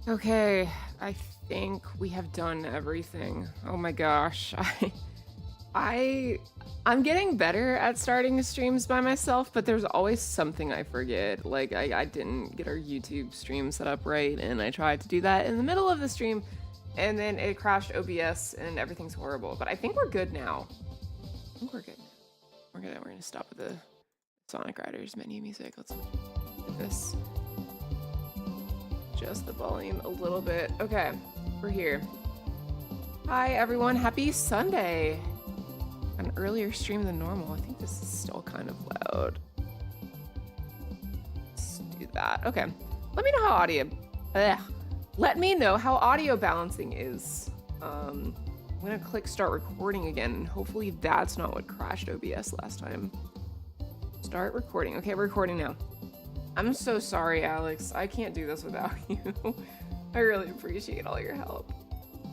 Okay, I think we have done everything. Oh my gosh. I I'm getting better at starting streams by myself, but there's always something I forget. Like I didn't get our YouTube stream set up right, and I tried to do that in the middle of the stream, and then it crashed OBS and everything's horrible. But I think we're good now. I think we're good now. We're gonna stop with the Sonic Riders menu music. Let's do this. Just the volume a little bit. Okay, we're here. Hi everyone, happy Sunday. An earlier stream than normal. I think this is still kind of loud. Let's do that. Okay, let me know how audio. Let me know how audio balancing is. I'm gonna click start recording again. Hopefully that's not what crashed OBS last time. Start recording. Okay, we're recording now. I'm so sorry, Alex. I can't do this without you. I really appreciate all your help.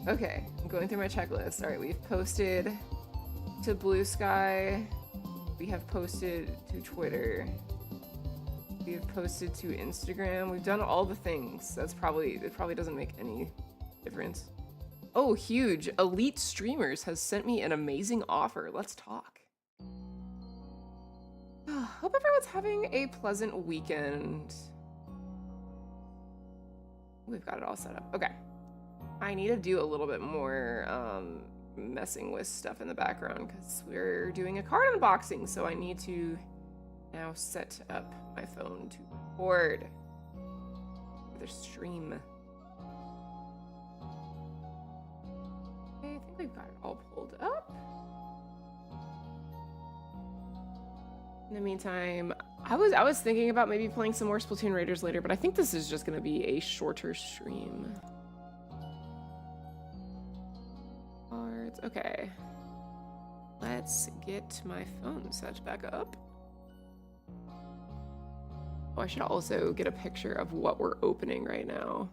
Okay, I'm going through my checklist. All right, we've posted to Blue Sky. We have posted to Twitter. We have posted to Instagram. We've done all the things. It probably doesn't make any difference. Oh, huge. Elite Streamers has sent me an amazing offer. Let's talk. Hope everyone's having a pleasant weekend. We've got it all set up. Okay. I need to do a little bit more messing with stuff in the background because we're doing a card unboxing, so I need to now set up my phone to record for the stream. Okay, I think we've got it all pulled up. In the meantime, I was thinking about maybe playing some more Splatoon Raiders later, but I think this is just gonna be a shorter stream. Cards, okay. Let's get my phone set back up. Oh, I should also get a picture of what we're opening right now.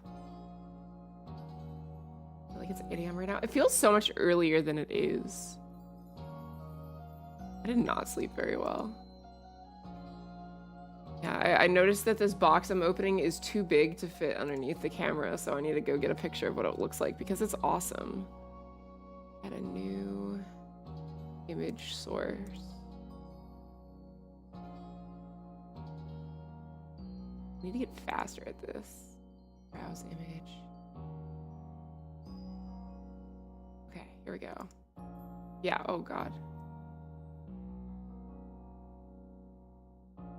I feel like it's 8 AM right now. It feels so much earlier than it is. I did not sleep very well. Yeah, I noticed that this box I'm opening is too big to fit underneath the camera, so I need to go get a picture of what it looks like because it's awesome. Add a new image source. I need to get faster at this. Browse image. Okay, here we go. Yeah, oh god.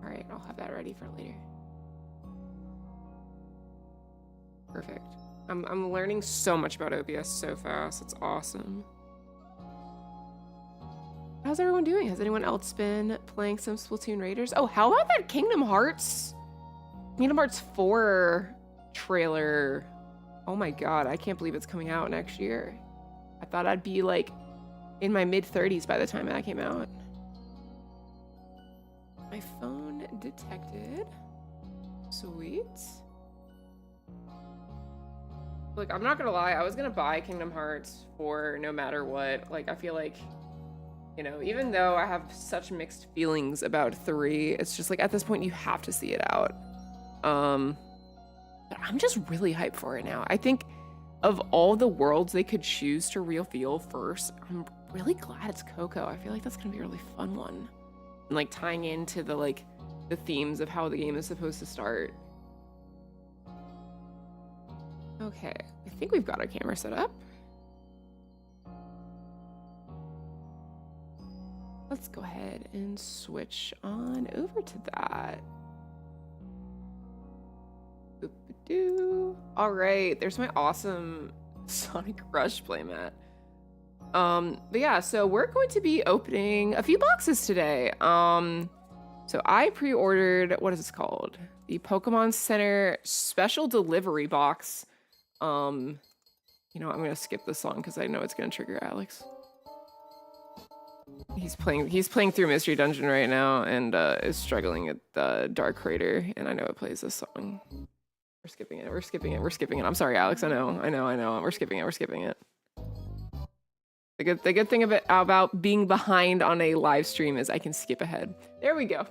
All right, I'll have that ready for later. Perfect. I'm learning so much about OBS so fast. It's awesome. How's everyone doing? Has anyone else been playing some Splatoon Raiders? Oh, how about that Kingdom Hearts 4 trailer? Oh my god, I can't believe it's coming out next year. I thought I'd be like in my mid-30s by the time that came out. My phone detected. Sweet. Look, I'm not gonna lie, I was gonna buy Kingdom Hearts 4 no matter what. Like, I feel like, you know, even though I have such mixed feelings about 3, it's just like at this point you have to see it out. But I'm just really hyped for it now. I think of all the worlds they could choose to reveal first, I'm really glad it's Coco. I feel like that's gonna be a really fun one. And like tying into the the themes of how the game is supposed to start. Okay, I think we've got our camera set up. Let's go ahead and switch on over to that. Boop-a-doo. All right, there's my awesome Sonic Rush playmat. But yeah, so we're going to be opening a few boxes today. So I pre-ordered, what is this called? The Pokemon Center Special Delivery Box. You know, I'm gonna skip this song because I know it's gonna trigger Alex. He's playing through Mystery Dungeon right now and is struggling at the Dark Crater, and I know it plays this song. We're skipping it. I'm sorry, Alex. I know. We're skipping it. The good thing about being behind on a live stream is I can skip ahead. There we go.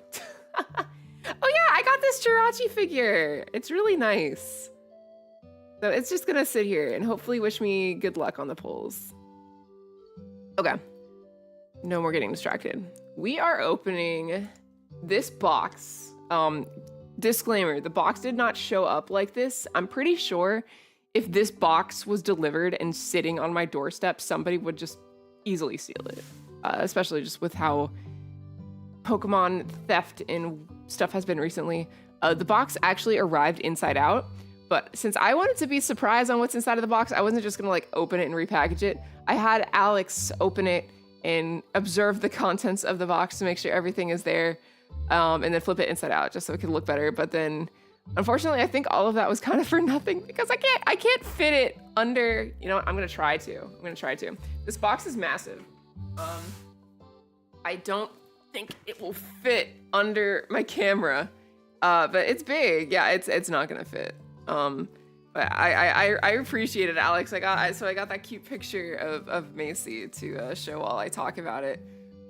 Oh yeah, I got this Jirachi figure. It's really nice. So it's just gonna sit here and hopefully wish me good luck on the polls. Okay. No more getting distracted. We are opening this box. Disclaimer, the box did not show up like this. I'm pretty sure if this box was delivered and sitting on my doorstep, somebody would just easily steal it. Especially just with how Pokemon theft and stuff has been recently. The box actually arrived inside out, but since I wanted to be surprised on what's inside of the box, I wasn't just gonna like open it and repackage it. I had Alex open it and observe the contents of the box to make sure everything is there, and then flip it inside out just so it could look better. But then, unfortunately, I think all of that was kind of for nothing because I can't fit it under. You know what? I'm gonna try to. This box is massive. I don't think it will fit under my camera, but it's big. Yeah, it's not gonna fit. But I appreciate it, Alex. I got that cute picture of Macy to show while I talk about it.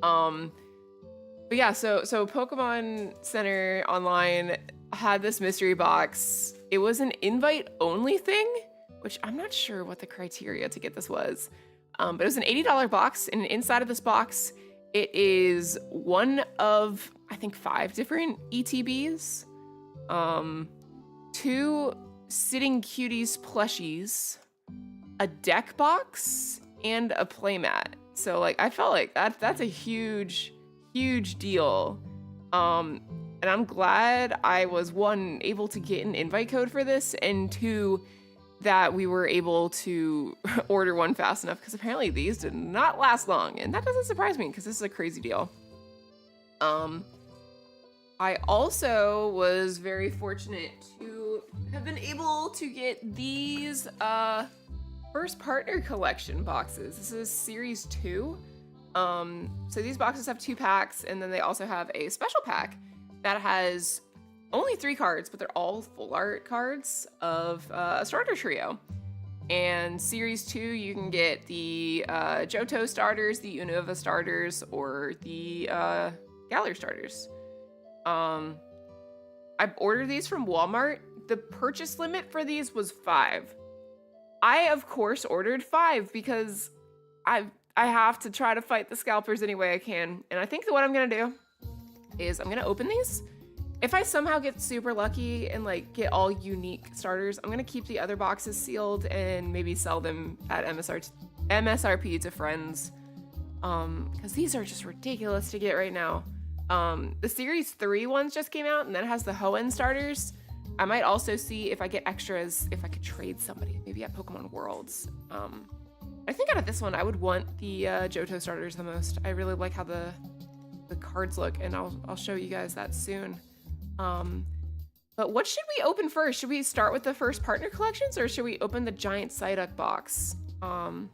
But yeah, so Pokemon Center Online had this mystery box. It was an invite only thing, which I'm not sure what the criteria to get this was. But it was an $80 box, and inside of this box, it is one of I think 5 different ETBs, 2 Sitting Cuties plushies, a deck box, and a playmat. So like I felt like that's a huge deal. And I'm glad I was 1 able to get an invite code for this, and 2 that we were able to order one fast enough, because apparently these did not last long, and that doesn't surprise me because this is a crazy deal. I also was very fortunate to have been able to get these first partner collection boxes. This is series 2. So these boxes have 2 packs, and then they also have a special pack that has only 3 cards, but they're all full art cards of a starter trio. And series 2, you can get the Johto starters, the Unova starters, or the Galar starters. I ordered these from Walmart. The purchase limit for these was 5. I, of course, ordered 5 because I have to try to fight the scalpers any way I can. And I think that what I'm going to do is I'm going to open these. If I somehow get super lucky and like get all unique starters, I'm going to keep the other boxes sealed and maybe sell them at MSRP to friends. Because these are just ridiculous to get right now. The Series 3 ones just came out, and then it has the Hoenn starters. I might also see if I get extras, if I could trade somebody, maybe at Pokemon Worlds. I think out of this one, I would want the Johto starters the most. I really like how the cards look, and I'll show you guys that soon. But what should we open first? Should we start with the first partner collections, or should we open the giant Psyduck box? You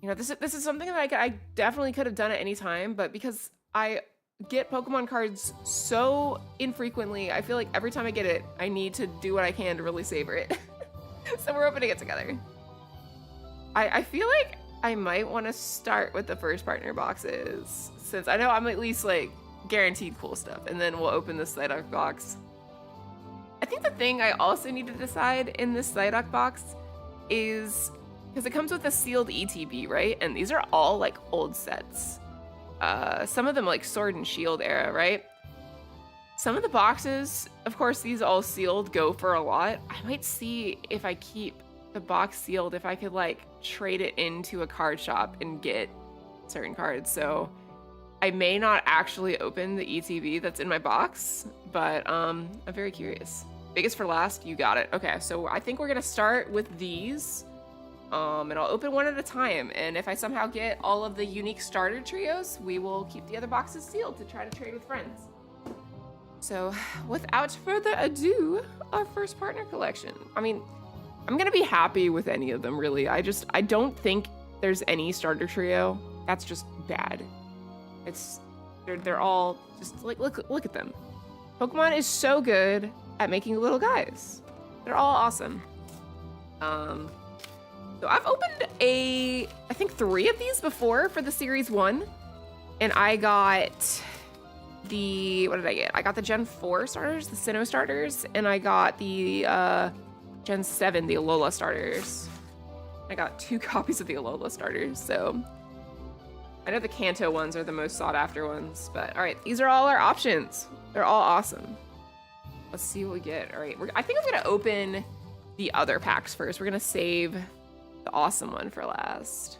know, this is something that I definitely could have done at any time, but because I get Pokemon cards so infrequently, I feel like every time I get it, I need to do what I can to really savor it. So we're opening it together. I feel like I might want to start with the first partner boxes, since I know I'm at least like guaranteed cool stuff, and then we'll open the Psyduck box. I think the thing I also need to decide in this Psyduck box is, because it comes with a sealed ETB, right? And these are all like old sets. Some of them like Sword and Shield era, right? Some of the boxes, of course, these all sealed go for a lot. I might see if I keep the box sealed, if I could like trade it into a card shop and get certain cards. So I may not actually open the ETB that's in my box, but I'm very curious. Biggest for last, you got it. Okay, so I think we're gonna start with these. And I'll open one at a time, and if I somehow get all of the unique starter trios, we will keep the other boxes sealed to try to trade with friends. So without further ado, our first partner collection. I mean, I'm gonna be happy with any of them, really. I don't think there's any starter trio that's just bad. They're all just like, look at them. Pokemon is so good at making little guys. They're all awesome. So I've opened I think 3 of these before for the Series 1. And I got what did I get? I got the Gen 4 starters, the Sinnoh starters, and I got the Gen 7, the Alola starters. I got 2 copies of the Alola starters, so I know the Kanto ones are the most sought after ones, but all right, these are all our options. They're all awesome. Let's see what we get. All right, I think I'm gonna open the other packs first. We're gonna save the awesome one for last.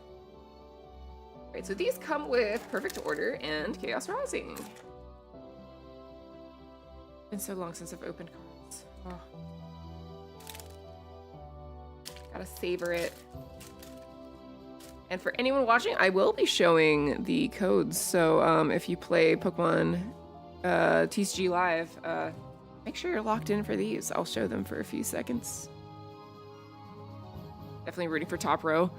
All right, so these come with Perfect Order and Chaos Rising. Been so long since I've opened cards. Oh. Gotta savor it. And for anyone watching, I will be showing the codes. So if you play Pokemon TCG Live, make sure you're locked in for these. I'll show them for a few seconds. Definitely rooting for Top Row.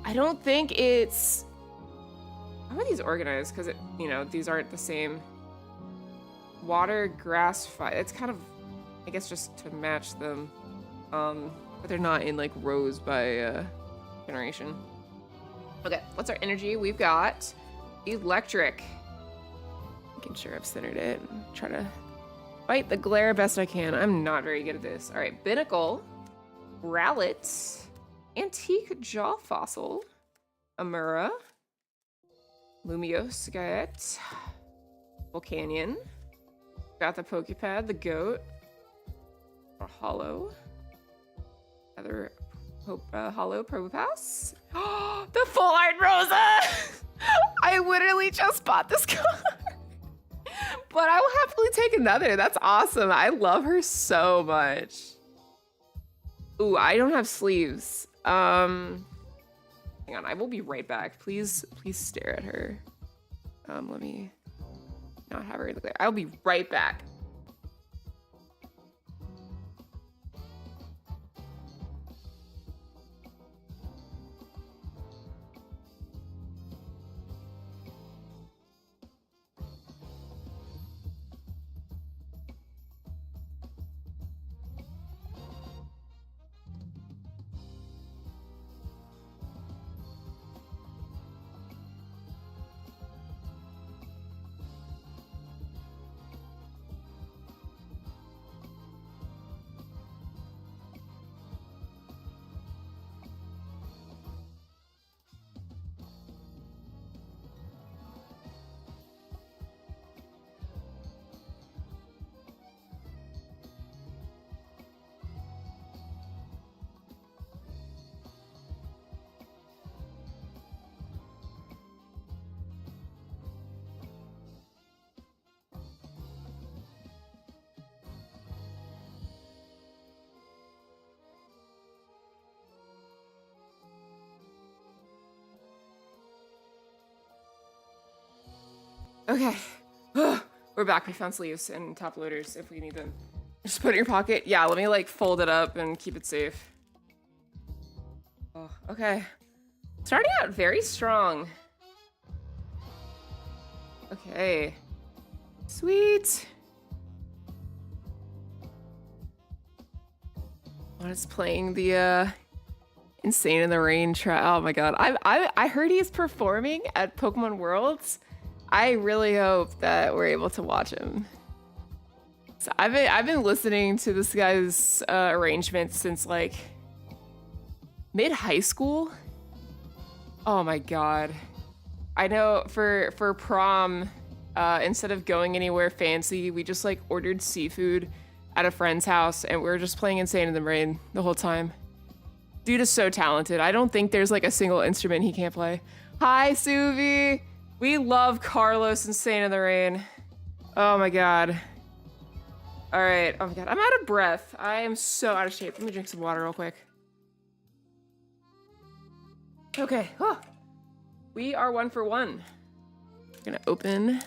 I don't think it's... How are these organized? Because, you know, these aren't the same. Water, grass, fire. It's kind of, I guess, just to match them. But they're not in, like, rows by generation. Okay, what's our energy? We've got Electric. Making sure I've centered it. Try to fight the glare best I can. I'm not very good at this. All right, Binacle, Rowlet, Antique Jaw Fossil, Amura, Lumiose, got Volcanion, got the Poképad, the Goat, or Hollow, another Hollow Probopass. Oh, the Full Art Rosa! I literally just bought this card. But I will happily take another. That's awesome. I love her so much. Ooh, I don't have sleeves. Hang on, I will be right back. Please stare at her. Let me not have her in the glare. I'll be right back. Okay, we're back. We found sleeves and top loaders if we need them. Just put it in your pocket. Yeah, let me like fold it up and keep it safe. Oh, okay. Starting out very strong. Okay. Sweet. When it's playing the Insane in the Rain track. Oh my god. I heard he's performing at Pokemon Worlds. I really hope that we're able to watch him. So I've been listening to this guy's arrangements since like mid high school. Oh my god. I know for prom, instead of going anywhere fancy, we just like ordered seafood at a friend's house and we were just playing Insane in the Rain the whole time. Dude is so talented. I don't think there's like a single instrument he can't play. Hi, Suvi. We love Carlos Insane in the Rain. Oh my god. All right. Oh my god. I'm out of breath. I am so out of shape. Let me drink some water real quick. Okay. Oh. We are 1 for 1. I'm gonna open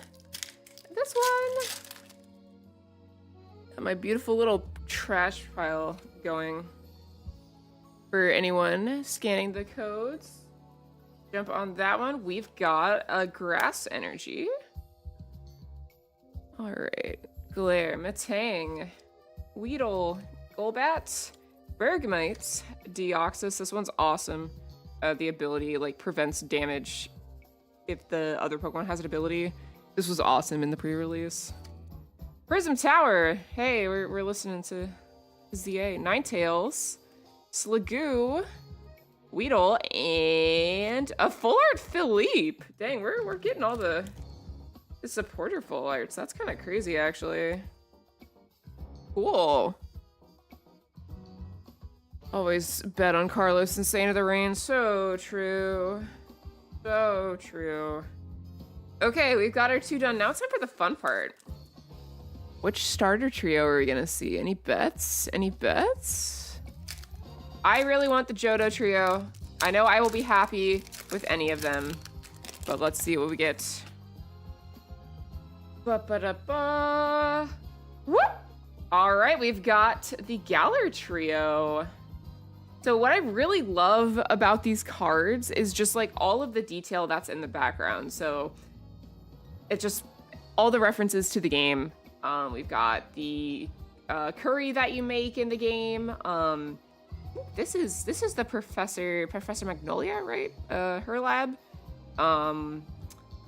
this one. Got my beautiful little trash pile going. For anyone scanning the codes, jump on that one. We've got a Grass Energy. All right. Glare, Metang, Weedle, Golbat, Bergmite, Deoxys. This one's awesome. The ability like prevents damage if the other Pokemon has an ability. This was awesome in the pre-release. Prism Tower. Hey, we're listening to ZA, Ninetales, Sliggoo, Weedle, and a full art Philippe. Dang, we're getting all the supporter full arts. That's kind of crazy, actually. Cool. Always bet on Carlos and Saint of the Rain. So true. So true. Okay, we've got our 2 done. Now it's time for the fun part. Which starter trio are we gonna see? Any bets? Any bets? I really want the Johto trio. I know I will be happy with any of them, but let's see what we get. Ba-ba-da-ba. Whoop! All right, we've got the Galar trio. So what I really love about these cards is just like all of the detail that's in the background. So it's just all the references to the game. We've got the curry that you make in the game. This is the Professor Magnolia, right? Her lab.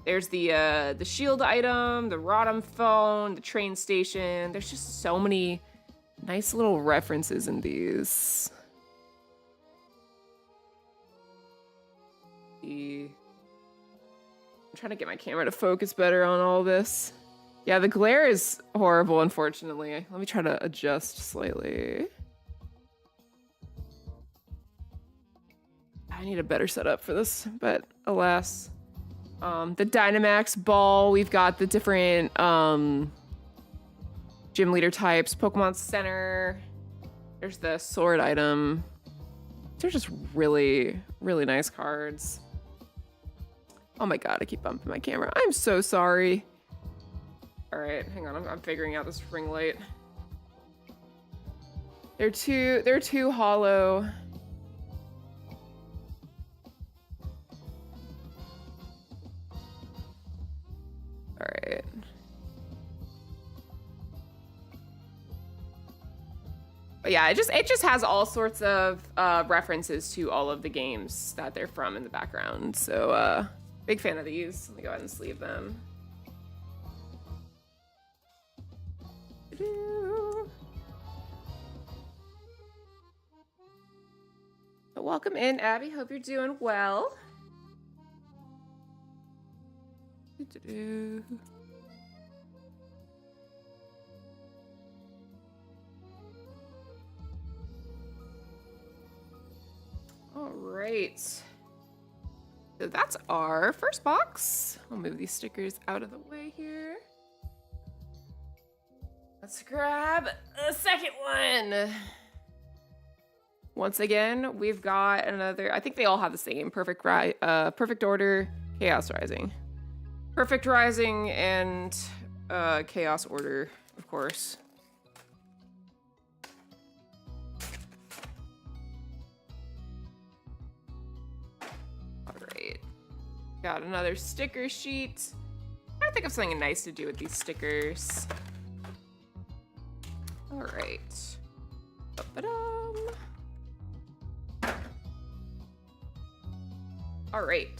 There's the shield item, the Rotom phone, the train station. There's just so many nice little references in these. I'm trying to get my camera to focus better on all this. Yeah, the glare is horrible, unfortunately. Let me try to adjust slightly. I need a better setup for this, but alas. The Dynamax ball, we've got the different gym leader types, Pokemon Center. There's the sword item. They're just really, really nice cards. Oh my god, I keep bumping my camera. I'm so sorry. All right, hang on, I'm figuring out this ring light. They're too hollow. All right. But yeah, it just has all sorts of references to all of the games that they're from in the background. So big fan of these. Let me go ahead and sleeve them. But welcome in, Abby. Hope you're doing well. All right. So that's our first box. I'll move these stickers out of the way here. Let's grab the second one. Once again, we've got another, I think they all have the same Perfect Order, Chaos Rising. Perfect Rising and Chaos Order, of course. All right. Got another sticker sheet. I gotta think of something nice to do with these stickers. All right. Ba-ba-dum. All right.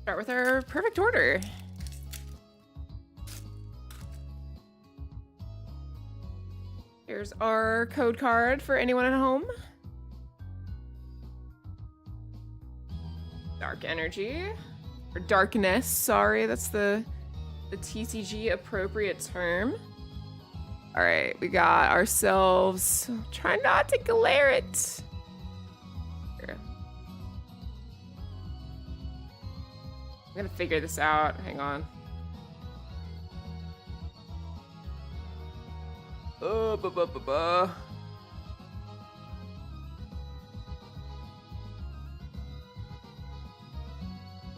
Start with our Perfect Order. Here's our code card for anyone at home. Dark Energy. Or Darkness, sorry, that's the TCG appropriate term. All right, we got ourselves, try not to glare it. Here. I'm gonna figure this out, hang on. Oh, ba-ba-ba-ba.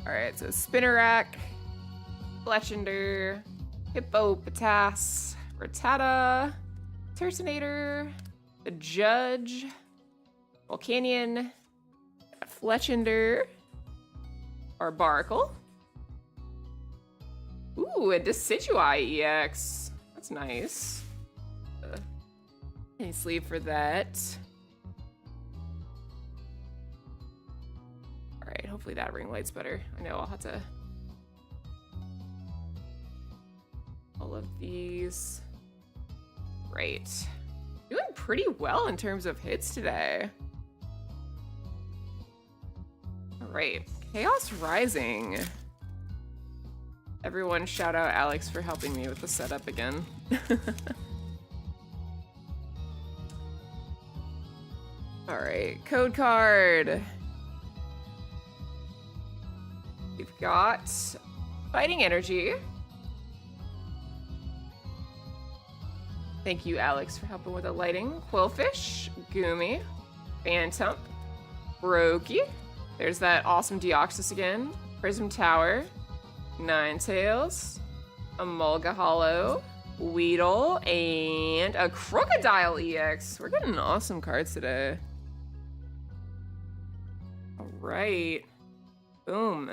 All right, so Spinnerack, Fletchinder, Hippopotas, Rattata, Turtonator, the Judge, Volcanion, Fletchinder, Arbaracle. Ooh, a Decidueye EX. That's nice. Any sleeve for that. All right, hopefully that ring light's better. I know I'll have to... all of these. Right. pretty well in terms of hits today. All right, Chaos Rising. Everyone shout out Alex for helping me with the setup again. All right, code card. We've got Fighting Energy. Thank you, Alex, for helping with the lighting. Quillfish, Goomy, Phantump, Brokey. There's that awesome Deoxys again. Prism Tower, Ninetales, Emolga Hollow, Weedle, and a Crocodile EX. We're getting awesome cards today. All right. Boom.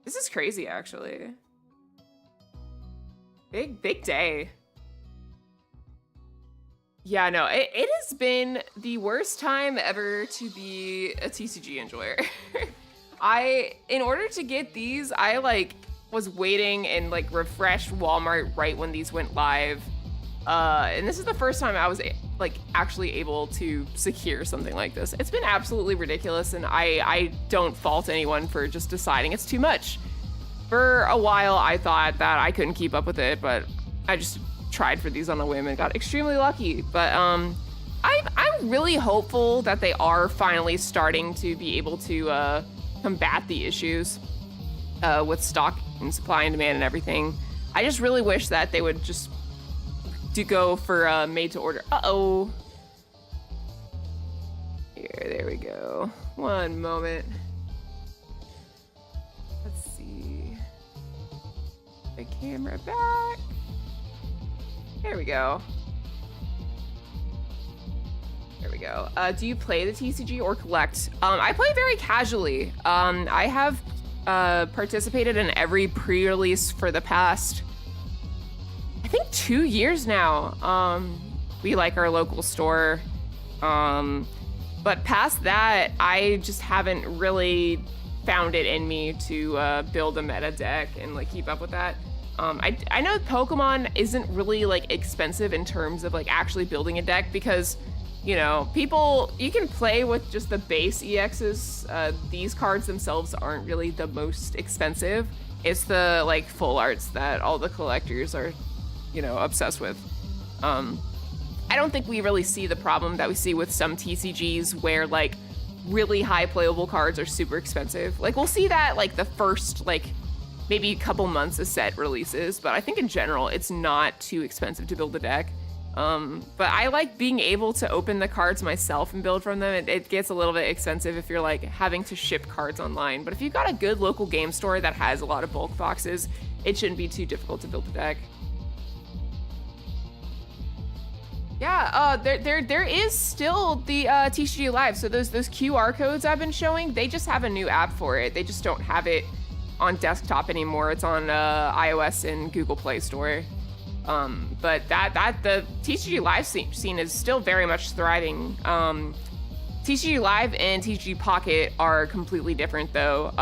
This is crazy, actually. Big day. Yeah, no, it has been the worst time ever to be a TCG enjoyer. In order to get these, I like was waiting and like refreshed Walmart right when these went live. And this is the first time I was like actually able to secure something like this. It's been absolutely ridiculous, and I don't fault anyone for just deciding it's too much. For a while, I thought that I couldn't keep up with it, but I just tried for these on a whim and got extremely lucky. But I'm really hopeful that they are finally starting to be able to combat the issues with stock and supply and demand and everything. I just really wish that they would just go for made to order. Uh-oh. There we go. One moment. Let's see. The camera back. There we go. There we go. Do you play the TCG or collect? I play very casually. I have participated in every pre-release for the past, I think, 2 years now. We like our local store. But past that, I just haven't really found it in me to build a meta deck and like keep up with that. I know Pokemon isn't really like expensive in terms of like actually building a deck because, you know, you can play with just the base EXs. These cards themselves aren't really the most expensive. It's the like full arts that all the collectors are, you know, obsessed with. I don't think we really see the problem that we see with some TCGs where like really high playable cards are super expensive. Like we'll see that like the first like maybe a couple months of set releases, but I think in general it's not too expensive to build a deck. But I like being able to open the cards myself and build from them. It gets a little bit expensive if you're like having to ship cards online, but if you've got a good local game store that has a lot of bulk boxes, it shouldn't be too difficult to build a deck. Yeah, there is still the TCG Live. So those QR codes I've been showing, they just have a new app for it. They just don't have it on desktop anymore. It's on iOS and Google Play Store. But the TCG Live scene is still very much thriving. TCG Live and TCG Pocket are completely different though.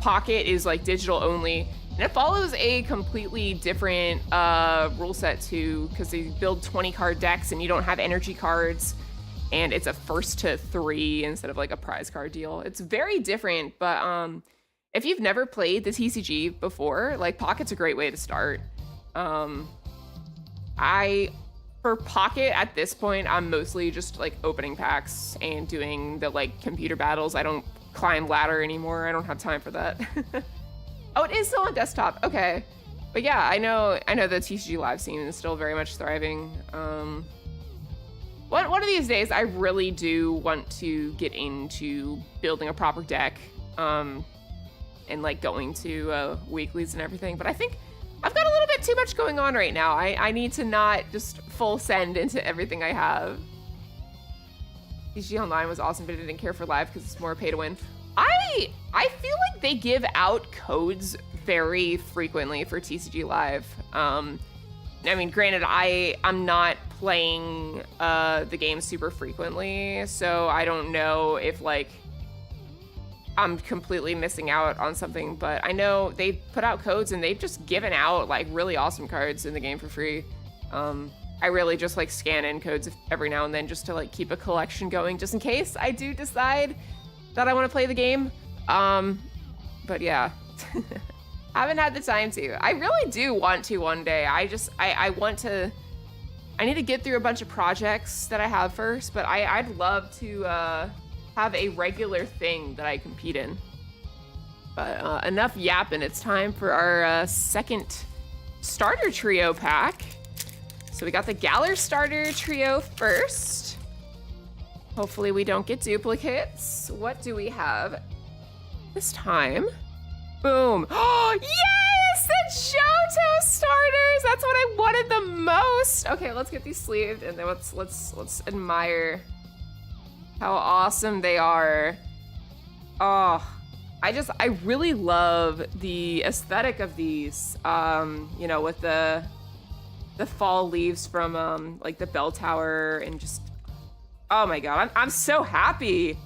Pocket is like digital only, and it follows a completely different rule set too, because they build 20 card decks and you don't have energy cards, and it's a first to 3 instead of like a prize card deal. It's very different, but if you've never played the TCG before, like Pocket's a great way to start. For Pocket at this point, I'm mostly just like opening packs and doing the like computer battles. I don't climb ladder anymore. I don't have time for that. Oh, it is still on desktop. Okay. But yeah, I know the TCG Live scene is still very much thriving. One of these days, I really do want to get into building a proper deck, and like going to weeklies and everything. But I think I've got a little bit too much going on right now. I need to not just full send into everything I have. TCG Online was awesome, but I didn't care for live because it's more pay to win. I feel like they give out codes very frequently for TCG Live. I mean, granted, I'm not playing the game super frequently, so I don't know if like I'm completely missing out on something, but I know they put out codes and they've just given out like really awesome cards in the game for free. I really just like scan in codes every now and then just to like keep a collection going, just in case I do decide that I want to play the game. But yeah, haven't had the time to. I really do want to one day. I want to. I need to get through a bunch of projects that I have first, but I'd love to have a regular thing that I compete in. But enough yapping. It's time for our second starter trio pack. So we got the Galar starter trio first. Hopefully we don't get duplicates. What do we have this time? Boom. Oh, yes! The Johto starters! That's what I wanted the most. Okay, let's get these sleeved and then let's admire how awesome they are. Oh, I really love the aesthetic of these. You know, with the fall leaves from like the bell tower and just, oh my god, I'm so happy.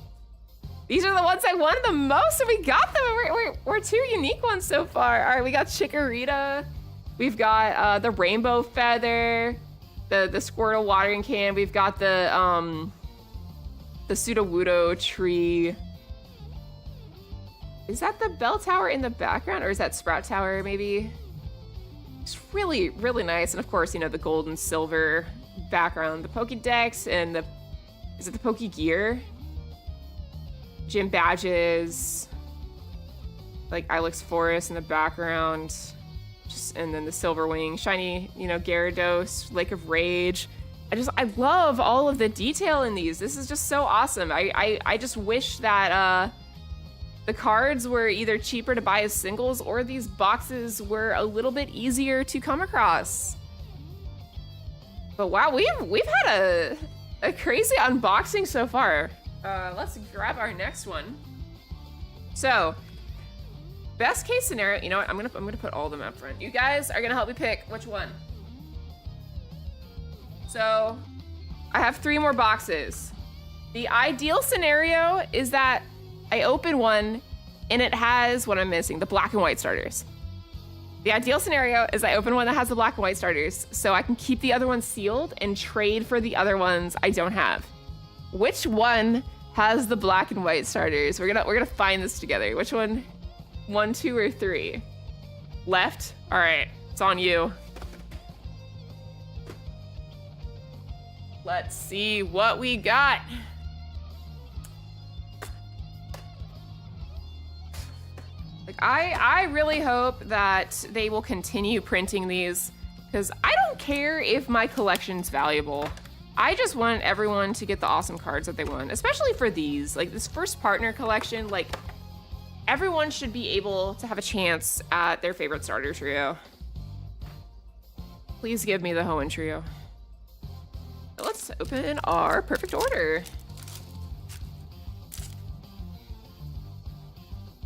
These are the ones I wanted the most, and we got them. We're two unique ones so far. All right, we got Chikorita. We've got the Rainbow Feather, the Squirtle watering can. We've got the Sudowoodo tree. Is that the bell tower in the background, or is that Sprout Tower maybe? It's really, really nice. And of course, you know, the gold and silver background, the Pokédex, and is it the Pokégear? Gym badges, like Ilex Forest in the background, and then the Silverwing, shiny, you know, Gyarados, Lake of Rage. I love all of the detail in these. This is just so awesome. I just wish that the cards were either cheaper to buy as singles, or these boxes were a little bit easier to come across. But wow, we've had a crazy unboxing so far. Let's grab our next one. So, best case scenario, you know what? I'm gonna put all of them up front. You guys are gonna help me pick which one. So, I have 3 more boxes. The ideal scenario is that I open one and it has what I'm missing, the black and white starters. The ideal scenario is I open one that has the black and white starters, so I can keep the other ones sealed and trade for the other ones I don't have. Which one has the black and white starters? We're gonna find this together. Which one? 1, 2, or 3? Left? All right, it's on you. Let's see what we got. Like, I really hope that they will continue printing these, because I don't care if my collection's valuable. I just want everyone to get the awesome cards that they want, especially for these. Like, this first partner collection, like, everyone should be able to have a chance at their favorite starter trio. Please give me the Hoenn trio. Let's open our perfect order.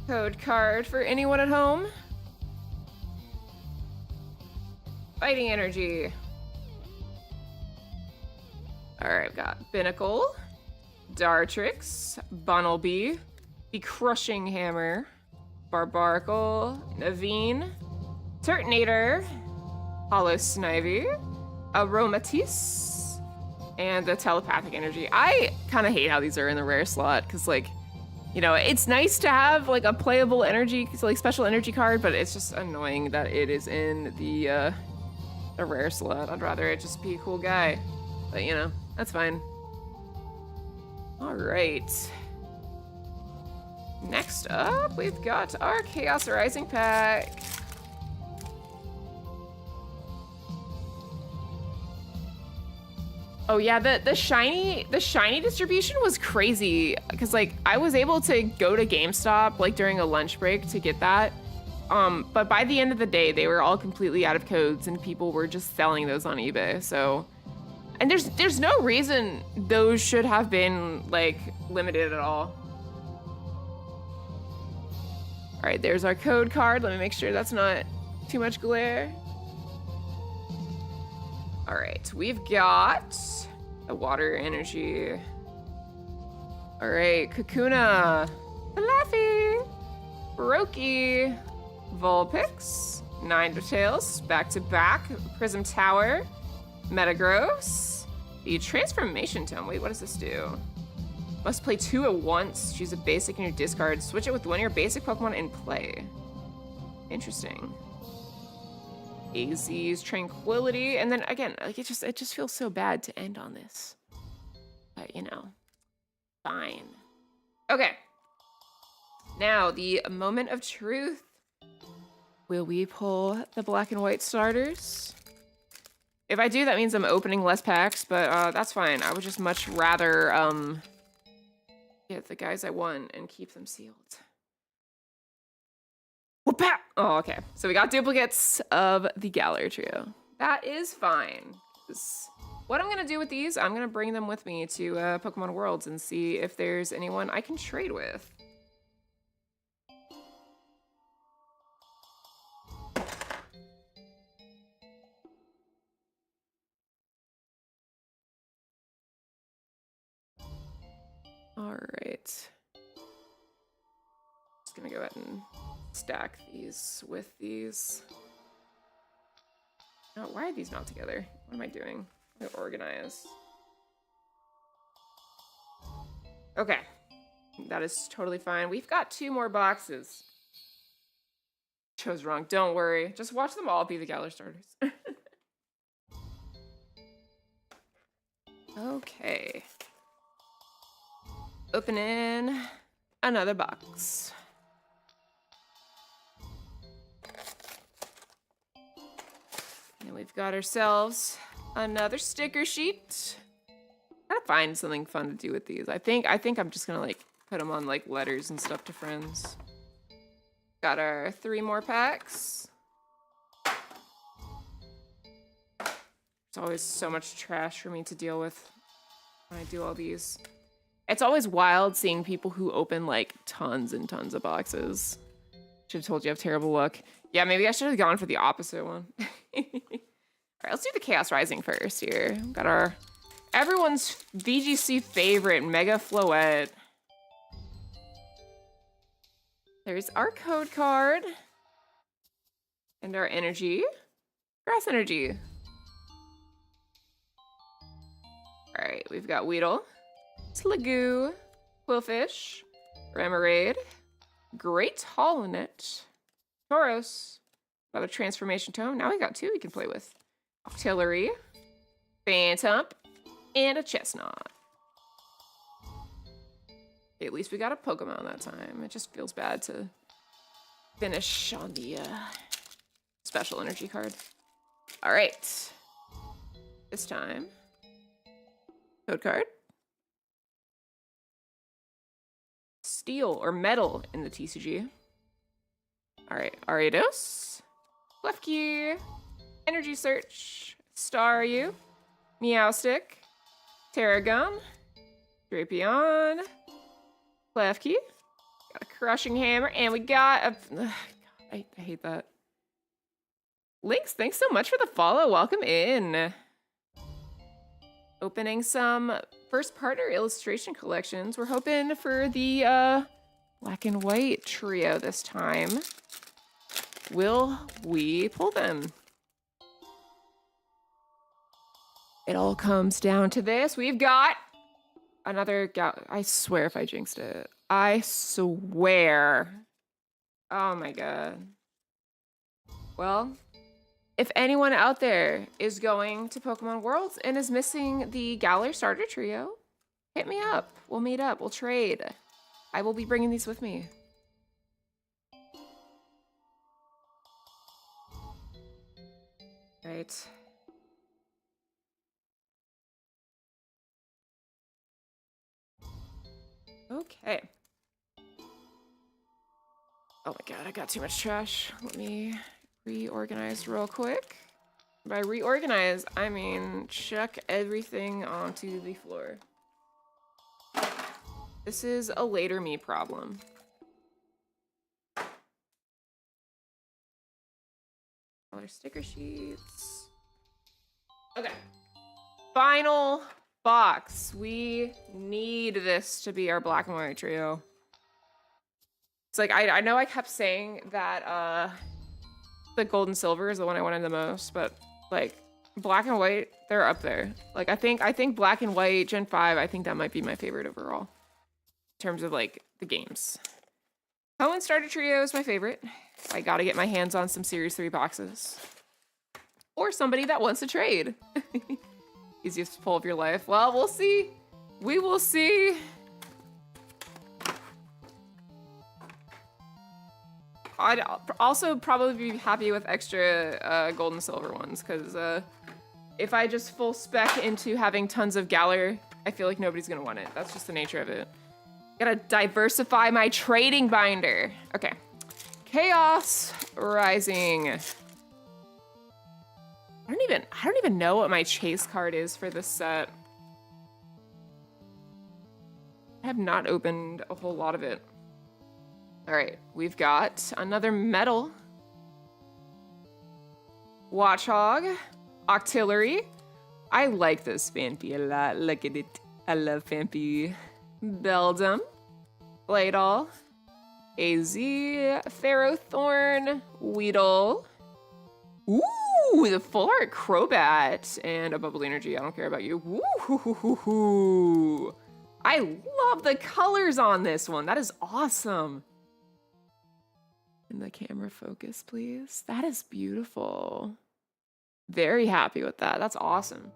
Code card for anyone at home. Fighting energy. All right, we've got Binnacle, Dartrix, Bunnelby, the Crushing Hammer, Barbaracle, Naveen, Turtonator, Hollow Snivy, Aromatisse, and the Telepathic Energy. I kind of hate how these are in the rare slot, because, like, you know, it's nice to have like a playable energy, like special energy card, but it's just annoying that it is in the rare slot. I'd rather it just be a cool guy, but you know, that's fine. All right. Next up, we've got our Chaos Rising pack. Oh yeah, the shiny distribution was crazy, because like I was able to go to GameStop like during a lunch break to get that, but by the end of the day they were all completely out of codes and people were just selling those on eBay. So, and there's no reason those should have been like limited at all. All right, there's our code card. Let me make sure that's not too much glare. All right, we've got a water energy. All right, Kakuna, Fluffy, Roki, Vulpix, Ninetales, back to back, Prism Tower, Metagross. The Transformation Tome. Wait, what does this do? Must play 2 at once. Choose a basic in your discard. Switch it with one of your basic Pokemon in play. Interesting. AZ's Tranquility. And then again, like it just feels so bad to end on this. But you know, fine. Okay. Now, the moment of truth. Will we pull the black and white starters? If I do, that means I'm opening less packs, but that's fine. I would just much rather get the guys I want and keep them sealed. Whoop-pow! Oh, okay. So we got duplicates of the Galar trio. That is fine. What I'm gonna do with these, I'm gonna bring them with me to Pokemon Worlds and see if there's anyone I can trade with. All right. Just gonna go ahead and stack these with these. Oh, why are these not together? What am I doing? I'm gonna organize. Okay. That is totally fine. We've got 2 more boxes. Chose wrong. Don't worry. Just watch them all be the Galar starters. Okay. Opening another box. And we've got ourselves another sticker sheet. Gotta find something fun to do with these. I think I'm just gonna like put them on like letters and stuff to friends. Got our 3 more packs. It's always so much trash for me to deal with when I do all these. It's always wild seeing people who open like tons and tons of boxes. Should have told you I have terrible luck. Yeah, maybe I should have gone for the opposite one. All right, let's do the Chaos Rising first here. Got our everyone's VGC favorite Mega Floette. There's our code card and our energy. Grass energy. All right, we've got Weedle, Sliggoo, Quillfish, Remoraid, Great Holonet, Tauros, another Transformation Tome. Now we got 2 we can play with. Octillery, Phantump, and a Chestnut. At least we got a Pokemon that time. It just feels bad to finish on the special energy card. All right. This time, code card. Steel or metal in the TCG. All right, Ariados, Klefki, Energy Search, Staryu, Meowstic, Tarragon, Drapion, Klefki, got a Crushing Hammer, and we got a... God, I hate that. Lynx, thanks so much for the follow. Welcome in. Opening some first partner illustration collections. We're hoping for the black and white trio this time. Will we pull them? It all comes down to this. We've got another I swear if I jinxed it. I swear. Oh my god. Well, if anyone out there is going to Pokemon Worlds and is missing the Galar Starter Trio, hit me up. We'll meet up. We'll trade. I will be bringing these with me. Right. Okay. Oh my god, I got too much trash. Let me reorganize real quick. By reorganize, I mean chuck everything onto the floor. This is a later me problem. Color sticker sheets. Okay. Final box. We need this to be our black and white trio. It's like, I know I kept saying that the gold and silver is the one I wanted the most, but like Black and white, they're up there. Like, I think black and white, Gen 5, I think that might be my favorite overall. In terms of, like, the games. Hoenn Starter Trio is my favorite. I gotta get my hands on some Series 3 boxes. Or somebody that wants to trade. Easiest pull of your life. Well, we'll see. We will see. I'd also probably be happy with extra gold and silver ones, because if I just full spec into having tons of Galar, I feel like nobody's gonna want it. That's just the nature of it. Gotta diversify my trading binder. Okay. Chaos Rising. I don't even know what my chase card is for this set. I have not opened a whole lot of it. All right, we've got another metal. Watchhog, Octillery. I like this Phanpy a lot. Look at it. I love Phanpy. Beldum, Bladal, AZ, Ferrothorn, Weedle. Ooh, the full art Crobat and a Bubble Energy. I don't care about you. Woo! I love the colors on this one. That is awesome. And the camera focus, please. That is beautiful. Very happy with that. That's awesome.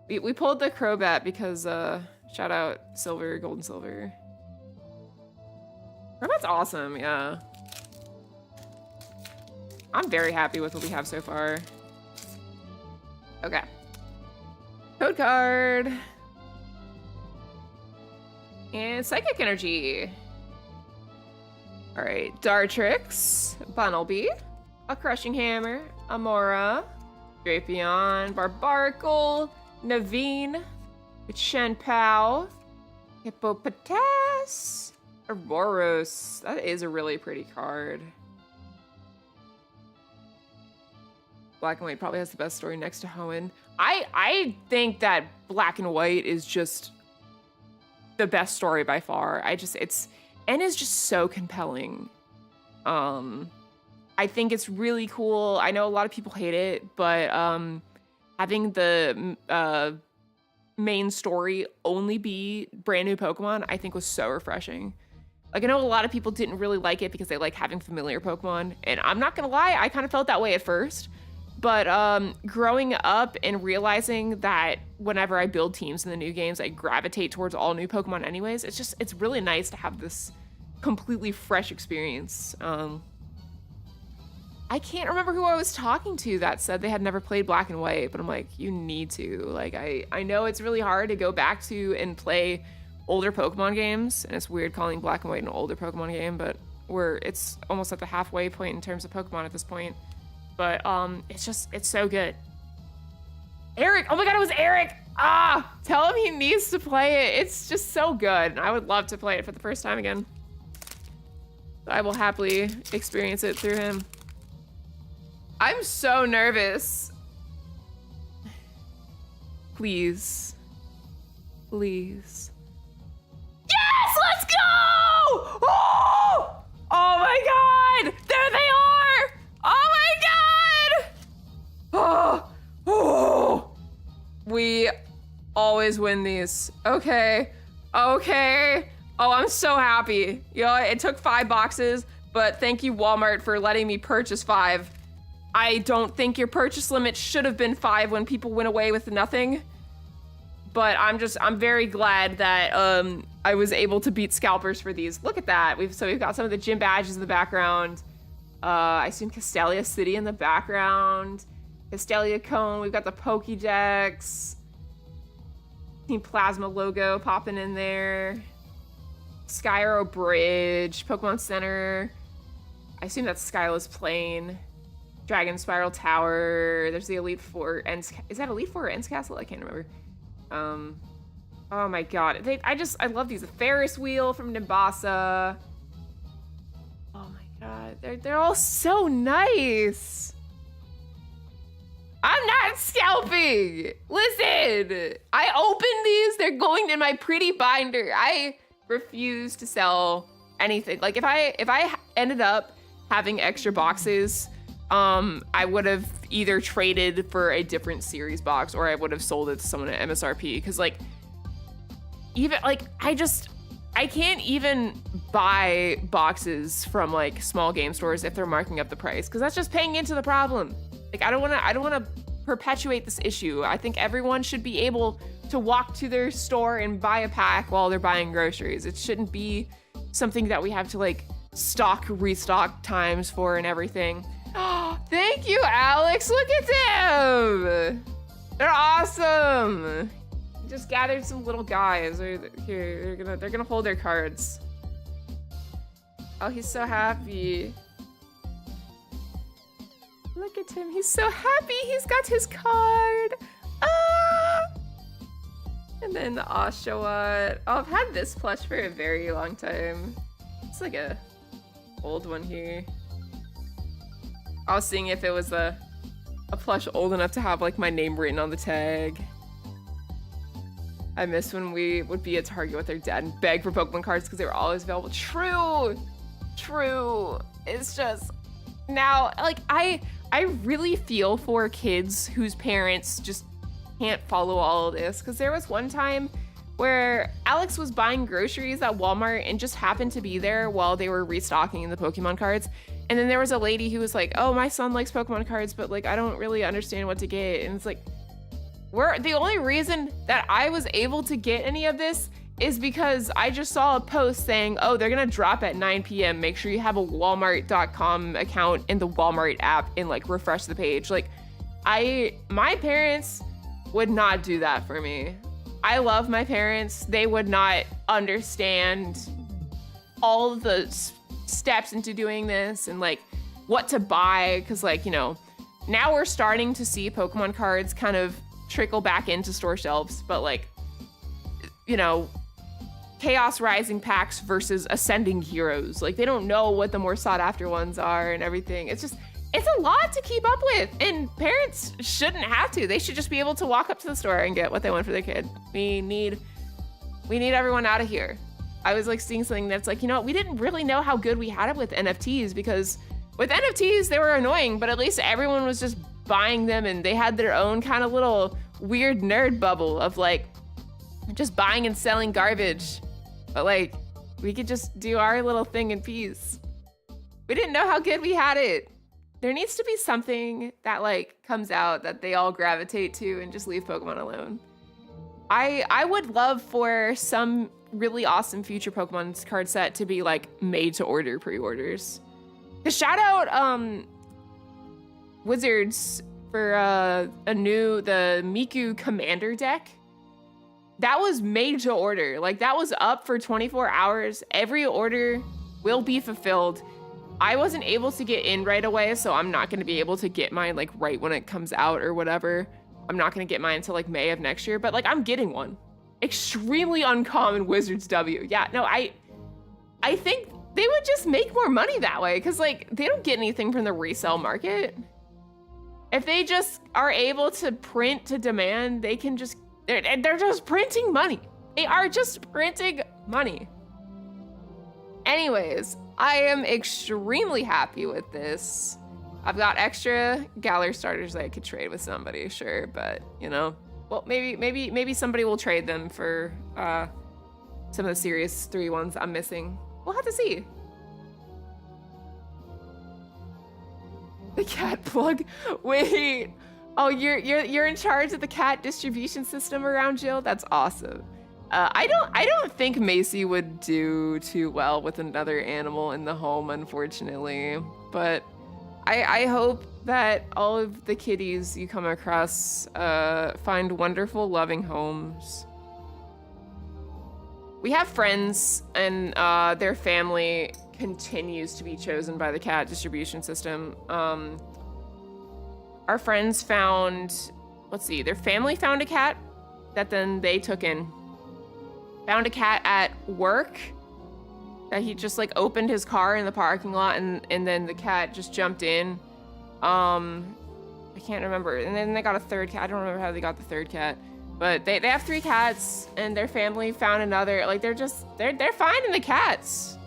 We pulled the Crobat because shout out Silver, Gold and Silver. Crobat's awesome, yeah. I'm very happy with what we have so far. Okay. Code card. And Psychic Energy. All right, Dartrix, Bunnelby, a Crushing Hammer, Amora, Drapion, Barbaracle, Naveen, Shenpao, Hippopotas, Ouroboros. That is a really pretty card. Black and White probably has the best story next to Hoenn. I think that Black and White is just the best story by far. N is just so compelling. I think it's really cool. I know a lot of people hate it, but having the main story only be brand new Pokemon, I think was so refreshing. Like, I know a lot of people didn't really like it because they like having familiar Pokemon, and I'm not gonna lie, I kind of felt that way at first. But growing up and realizing that whenever I build teams in the new games, I gravitate towards all new Pokemon anyways, it's really nice to have this completely fresh experience. I can't remember who I was talking to that said they had never played Black and White, but I'm like, you need to. Like, I know it's really hard to go back to and play older Pokemon games, and it's weird calling Black and White an older Pokemon game, but it's almost at the halfway point in terms of Pokemon at this point. But it's so good. Eric, oh my god, it was Eric. Tell him he needs to play it. It's just so good, and I would love to play it for the first time again. I will happily experience it through him. I'm so nervous. Please. Please. Yes, let's go! Oh! Oh my god! There they are! Oh my god! Oh! Oh! We always win these. Okay. Okay. Oh, I'm so happy. You know, it took 5 boxes, but thank you, Walmart, for letting me purchase 5. I don't think your purchase limit should have been 5 when people went away with nothing. But I'm very glad that I was able to beat scalpers for these. Look at that. We've got some of the gym badges in the background. I assume Castelia City in the background. Castelia Cone. We've got the Pokédex. Team Plasma logo popping in there. Skyro Bridge. Pokemon Center. I assume that's Skyla's Plain. Dragon Spiral Tower. There's the Elite Four. Is that Elite Four or Ents Castle? I can't remember. Oh my god. I love these. The Ferris wheel from Nimbasa. Oh my god. They're all so nice. I'm not scalping. Listen. I opened these. They're going in my pretty binder. I refuse to sell anything. Like, if I ended up having extra boxes, I would have either traded for a different series box or I would have sold it to someone at MSRP. Because like, even like, I can't even buy boxes from like small game stores if they're marking up the price, because that's just paying into the problem. Like, I don't want to perpetuate this issue. I think everyone should be able to walk to their store and buy a pack while they're buying groceries. It shouldn't be something that we have to like restock times for and everything. Oh, thank you, Alex. Look at them. They're awesome. Just gathered some little guys. Here, they're gonna hold their cards. Oh, he's so happy. Look at him. He's so happy. He's got his card. Ah! And then the Oshawott. Oh, I've had this plush for a very long time. It's like a old one here. I was seeing if it was a plush old enough to have like my name written on the tag. I miss when we would be at Target with our dad and beg for Pokemon cards because they were always available. True. It's just now, like, I really feel for kids whose parents just can't follow all of this, because there was one time where Alex was buying groceries at Walmart and just happened to be there while they were restocking the Pokemon cards. And then there was a lady who was like, oh, my son likes Pokemon cards, but like, I don't really understand what to get. And it's like, the only reason that I was able to get any of this is because I just saw a post saying, oh, they're gonna drop at 9 p.m. Make sure you have a Walmart.com account in the Walmart app and like refresh the page. Like, my parents would not do that for me. I love my parents. They would not understand all the steps into doing this and like what to buy. Cause like, you know, now we're starting to see Pokemon cards kind of trickle back into store shelves, but like, you know, Chaos Rising packs versus Ascending Heroes, like they don't know what the more sought after ones are and everything. It's a lot to keep up with, and parents shouldn't have to. They should just be able to walk up to the store and get what they want for their kid. We need everyone out of here. I was like seeing something that's like, you know, we didn't really know how good we had it with NFTs, because with NFTs they were annoying, but at least everyone was just buying them and they had their own kind of little weird nerd bubble of like just buying and selling garbage. But like, we could just do our little thing in peace. We didn't know how good we had it. There needs to be something that like comes out that they all gravitate to and just leave Pokemon alone. I would love for some really awesome future Pokemon card set to be like made to order pre-orders. To shout out Wizards for the Miku Commander deck. That was made to order. Like, that was up for 24 hours. Every order will be fulfilled. I wasn't able to get in right away, so I'm not going to be able to get mine like right when it comes out or whatever. I'm not going to get mine until like May of next year, but like I'm getting one. Extremely uncommon Wizards W. Yeah, no, I think they would just make more money that way, because like they don't get anything from the resale market. If they just are able to print to demand, they can just, they're just printing money. They are just printing money. Anyways, I am extremely happy with this. I've got extra Galar starters that I could trade with somebody, sure, but you know, well, maybe somebody will trade them for some of the Series 3 ones I'm missing. We'll have to see. The cat plug. Wait. Oh, you're in charge of the cat distribution system around Jill? That's awesome. I don't think Macy would do too well with another animal in the home, unfortunately. But I hope that all of the kitties you come across find wonderful, loving homes. We have friends, and their family continues to be chosen by the cat distribution system. Our friends found, let's see, their family found a cat that then they took in. Found a cat at work that he just like opened his car in the parking lot, and then the cat just jumped in. I can't remember. And then they got a third cat. I don't remember how they got the third cat. But they have 3 cats, and their family found another. Like, they're finding the cats.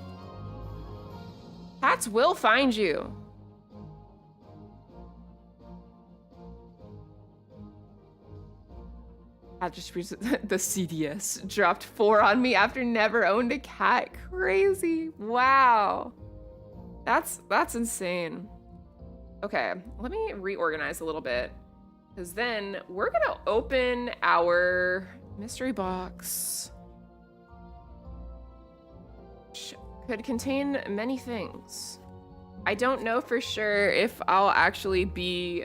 Cats will find you. I just the CDS dropped 4 on me after never owned a cat. Crazy. Wow. That's insane. Okay, let me reorganize a little bit. Because then we're gonna open our mystery box. Which could contain many things. I don't know for sure if I'll actually be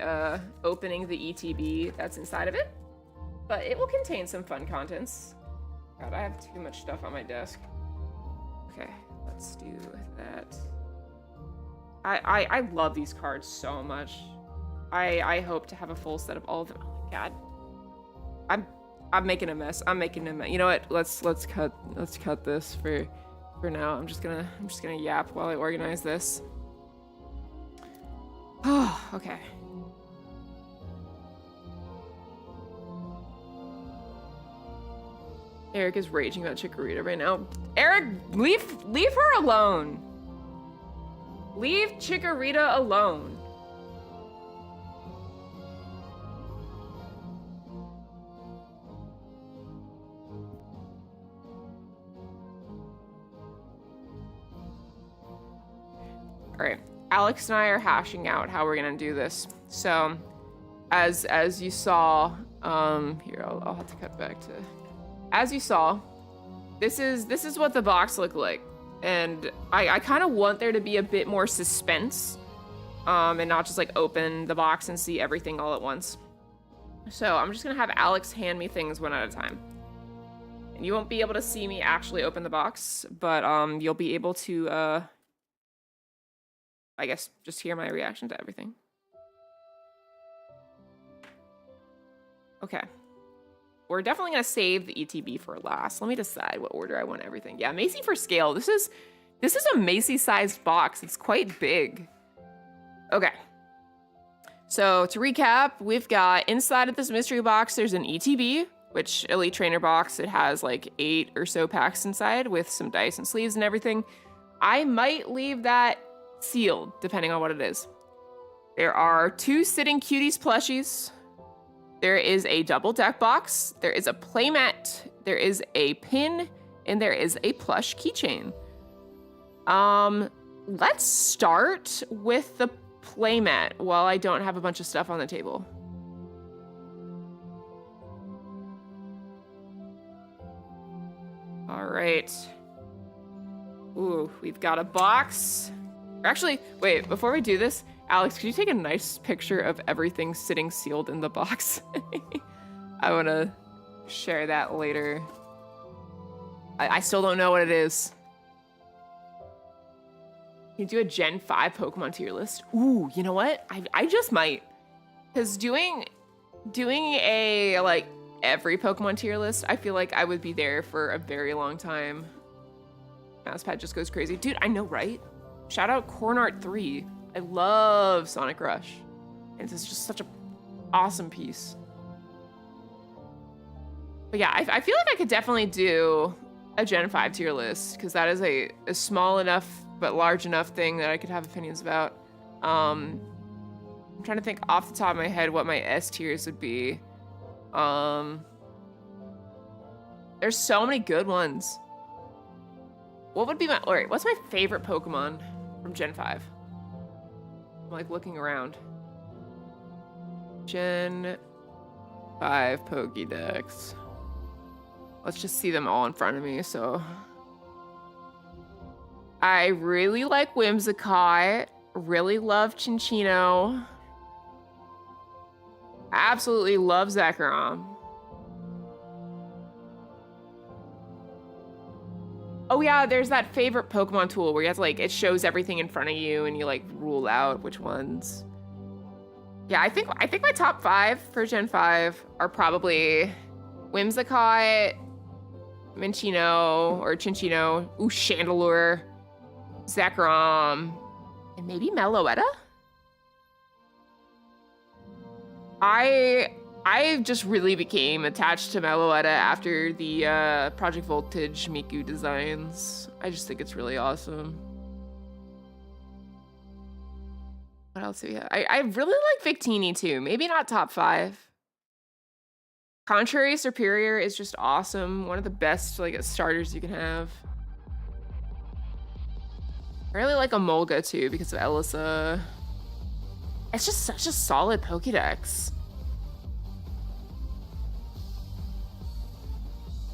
opening the ETB that's inside of it, but it will contain some fun contents. God, I have too much stuff on my desk. Okay, let's do that. I love these cards so much. I hope to have a full set of all of them. Oh my god. I'm making a mess. I'm making a mess. You know what? Let's cut this for now. I'm just gonna yap while I organize this. Oh, okay. Eric is raging about Chikorita right now. Eric, leave her alone. Leave Chikorita alone. All right, Alex and I are hashing out how we're gonna do this. So, as you saw, here I'll have to cut back to. As you saw, this is what the box looked like, and I kind of want there to be a bit more suspense, and not just like open the box and see everything all at once. So I'm just gonna have Alex hand me things one at a time, and you won't be able to see me actually open the box, but you'll be able to I guess just hear my reaction to everything. Okay. We're definitely gonna save the ETB for last. Let me decide what order I want everything. Yeah, Macy for scale. This is a Macy-sized box. It's quite big. Okay. So to recap, we've got inside of this mystery box, there's an ETB, which Elite Trainer box. It has like 8 or so packs inside with some dice and sleeves and everything. I might leave that sealed, depending on what it is. There are 2 Sitting Cuties plushies. There is a double deck box. There is a playmat. There is a pin, and there is a plush keychain. Let's start with the playmat while I don't have a bunch of stuff on the table. All right. Ooh, we've got a box. Actually, wait, before we do this, Alex, could you take a nice picture of everything sitting sealed in the box? I want to share that later. I still don't know what it is. Can you do a Gen 5 Pokemon tier list? Ooh, you know what? I just might. Because doing a, like, every Pokemon tier list, I feel like I would be there for a very long time. Mousepad just goes crazy. Dude, I know, right? Shout out Cornart3. I love Sonic Rush. And it's just such an awesome piece. But yeah, I feel like I could definitely do a Gen 5 tier list, because that is a small enough but large enough thing that I could have opinions about. I'm trying to think off the top of my head what my S tiers would be. There's so many good ones. What would be my... Alright, what's my favorite Pokemon from Gen 5? I'm like looking around. Gen 5 Pokédex. Let's just see them all in front of me, so... I really like Whimsicott. Really love Chinchino. Absolutely love Zekrom. Oh yeah, there's that favorite Pokemon tool where you have to, like, it shows everything in front of you and you like rule out which ones. Yeah, I think my top 5 for Gen 5 are probably Whimsicott, Minccino or Chinchino, Chandelure, Zekrom, and maybe Meloetta? I just really became attached to Meloetta after the Project Voltage Miku designs. I just think it's really awesome. What else do we have? I really like Victini too. Maybe not top 5. Contrary Superior is just awesome. One of the best like starters you can have. I really like Emolga too because of Elisa. It's just such a solid Pokédex.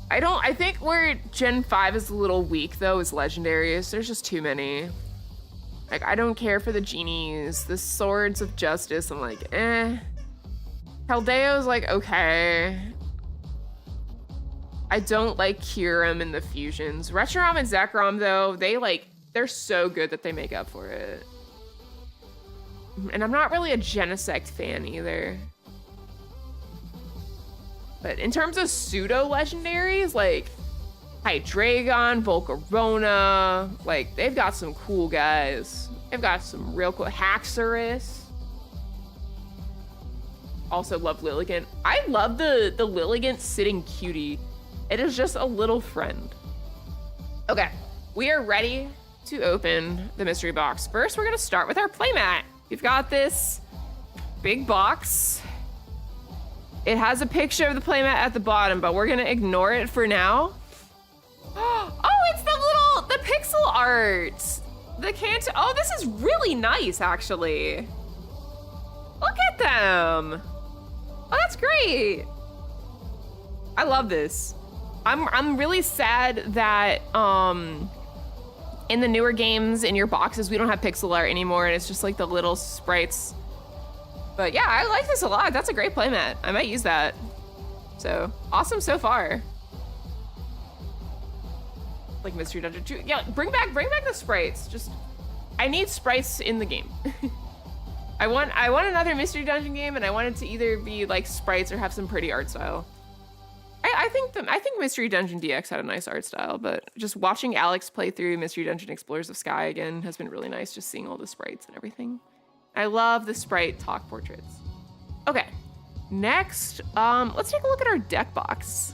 I think where Gen 5 is a little weak though is Legendaries. There's just too many. Like, I don't care for the genies. The Swords of Justice, I'm like, eh. Haldeo's like, okay. I don't like Kyurem in the fusions. Reshiram and Zekrom though, they're so good that they make up for it. And I'm not really a Genesect fan either. But in terms of pseudo legendaries, like Hydreigon, Volcarona, like they've got some cool guys. They've got some real cool Haxorus. Also love Lilligant. I love the Lilligant sitting cutie. It is just a little friend. Okay, we are ready to open the mystery box. First, we're gonna start with our playmat. We've got this big box. It has a picture of the playmat at the bottom, but we're gonna ignore it for now. Oh, it's the pixel art. Oh, this is really nice, actually. Look at them. Oh, that's great. I love this. I'm really sad that in the newer games, in your boxes, we don't have pixel art anymore, and it's just like the little sprites. But yeah, I like this a lot. That's a great playmat. I might use that. So, awesome so far. Like Mystery Dungeon 2. Yeah, bring back the sprites. Just, I need sprites in the game. I want another Mystery Dungeon game, and I want it to either be like sprites or have some pretty art style. I think Mystery Dungeon DX had a nice art style, but just watching Alex play through Mystery Dungeon Explorers of Sky again has been really nice, just seeing all the sprites and everything. I love the sprite talk portraits. Okay, next, let's take a look at our deck box.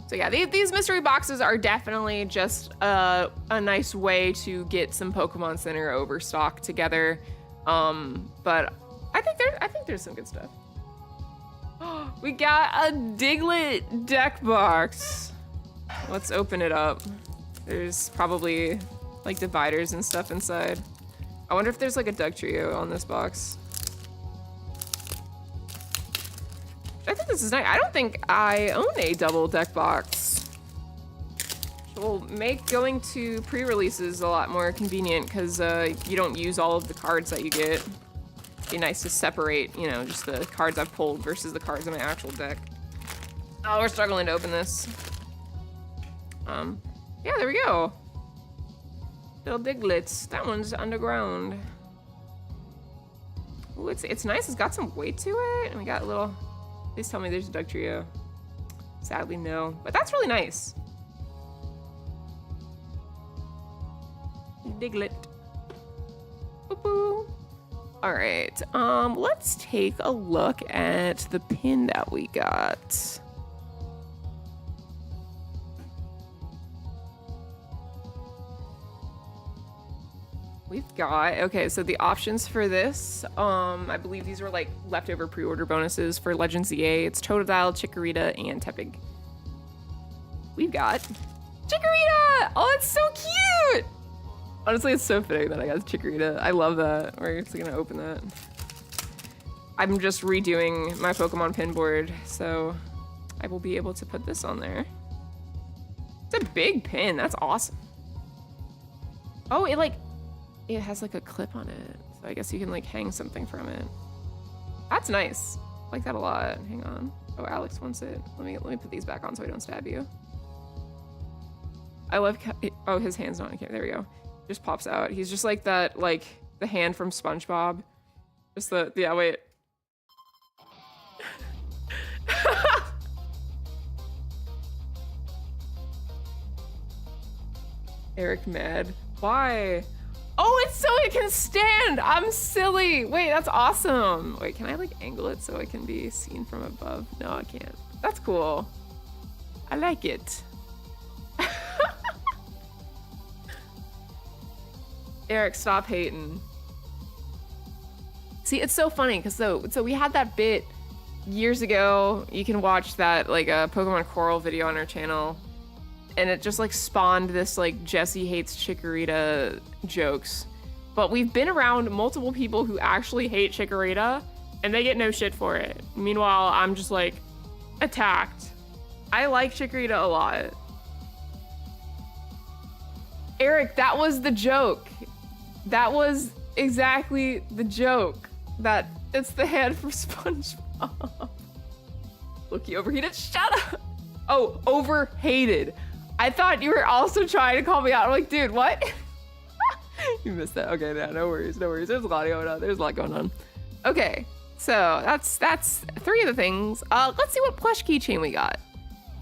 So yeah, these mystery boxes are definitely just a nice way to get some Pokemon Center overstock together. But I think there's some good stuff. We got a Diglett deck box. Let's open it up. There's probably like dividers and stuff inside. I wonder if there's like a Dugtrio on this box. I think this is nice. I don't think I own a double deck box. Which will make going to pre-releases a lot more convenient because you don't use all of the cards that you get. Be nice to separate, you know, just the cards I've pulled versus the cards in my actual deck. Oh, we're struggling to open this. Yeah, there we go. Little Digletts. That one's underground. Ooh, it's nice. It's got some weight to it, and we got a little. Please tell me there's a Dugtrio. Sadly, no, but that's really nice. Diglett. Boop-boo. All right, let's take a look at the pin that we got. We've got, okay, so the options for this, I believe these were like leftover pre-order bonuses for Legends ZA. It's Totodile, Chikorita, and Tepig. We've got Chikorita! Oh, it's so cute! Honestly, it's so fitting that I got Chikorita. I love that. We're actually gonna open that. I'm just redoing my Pokemon pin board, so I will be able to put this on there. It's a big pin, that's awesome. Oh, it has like a clip on it, so I guess you can like hang something from it. That's nice. I like that a lot. Hang on. Oh, Alex wants it. Let me put these back on so I don't stab you. I love. Oh, his hand's not on camera. There we go. Just pops out. He's just like that, like the hand from SpongeBob. Just the yeah. Wait. Eric mad. Why? Oh, it's so it can stand. I'm silly. Wait, that's awesome. Wait, can I like angle it so it can be seen from above? No, I can't. That's cool. I like it. Eric, stop hating. See, it's so funny because so we had that bit years ago, you can watch that like a Pokemon Coral video on our channel, and it just like spawned this like Jessie hates Chikorita jokes. But we've been around multiple people who actually hate Chikorita, and they get no shit for it. Meanwhile, I'm just like attacked. I like Chikorita a lot. Eric, that was the joke. That was exactly the joke. That it's the hand for SpongeBob. Look, you overheated. Shut up. Oh, overhated. I thought you were also trying to call me out. I'm like, dude, what? You missed that. Okay, yeah, no worries, no worries. There's a lot going on. There's a lot going on. Okay, so that's 3 of the things. Let's see what plush keychain we got.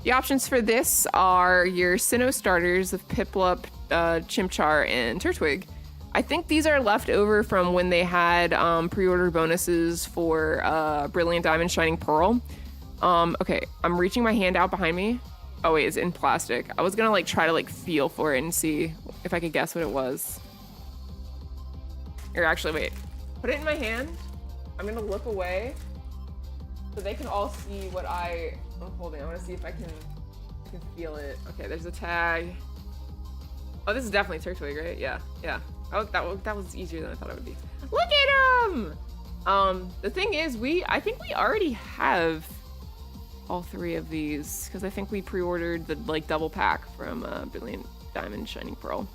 The options for this are your Sinnoh starters of Piplup, Chimchar, and Turtwig. I think these are left over from when they had pre-order bonuses for Brilliant Diamond, Shining Pearl. Okay, I'm reaching my hand out behind me. Oh wait, it's in plastic. I was gonna like try to like feel for it and see if I could guess what it was. Or actually, wait, put it in my hand. I'm gonna look away so they can all see what I'm holding. I wanna see if I can feel it. Okay, there's a tag. Oh, this is definitely Turtwig, right? Yeah, yeah. Oh, that was easier than I thought it would be. Look at him! The thing is, I think we already have all 3 of these because I think we pre-ordered the like double pack from Brilliant Diamond, Shining Pearl.